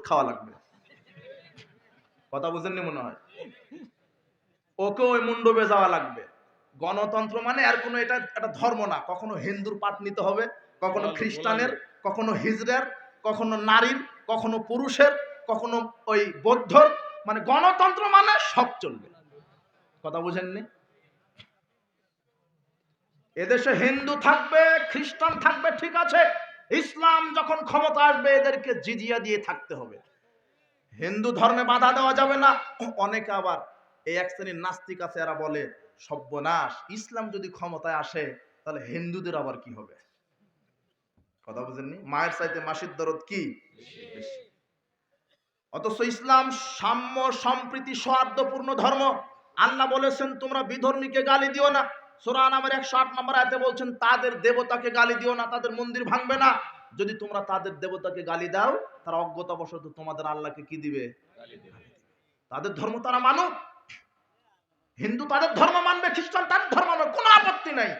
খাওয়া লাগবে। কথা বুঝেননি মনে হয়? ওকে ওই মণ্ডপে যাওয়া লাগবে। গণতন্ত্র মানে আর কোনো এটা একটা ধর্ম না। কখনো হিন্দুর পাট নিতে হবে, কখনো খ্রিস্টানের, কখনো হিজড়ার, কখনো নারীর, কখনো পুরুষের, কখনো ওই বৌদ্ধর। মানে গণতন্ত্র মানে সব চলবে। কথা বুঝেননি? এদেশে হিন্দু থাকবে, খ্রিস্টান থাকবে, ঠিক আছে। ইসলাম যখন ক্ষমতা আসবে এদেরকে জিজিয়া দিয়ে থাকতে হবে। হিন্দু ধর্মে বাধা দেওয়া যাবে না। অনেকে আবার এই এক শ্রেণীর নাস্তিক আছে, এরা বলে সর্বনাশ, ইসলাম যদি ক্ষমতায় আসে তাহলে হিন্দুদের আবার কি হবে? কথা বুঝেননি? মায়ের চাইতে মাসির দরদ কি বেশি। অথচ ইসলাম সাম্য, সম্প্রীতি, সৌহার্দ্যপূর্ণ ধর্ম। আল্লাহ বলেছেন তোমরা বিধর্মীকে গালি দিও না। সূরা আনামের 108 নম্বর আয়াতে বলছেন তাদের দেবতাকে গালি দিও না, তাদের মন্দির ভাঙবে না। যদি তোমরা তাদের দেবতাকে গালি দাও, তারা অজ্ঞতাবশত তোমাদের আল্লাহকে কি দিবে? গালি দিবে। তাদের ধর্ম তারা মানুক। হিন্দু তাদের ধর্ম মানবে, খ্রিস্টান তাদের ধর্ম মানবে, কোনো আপত্তি নাই।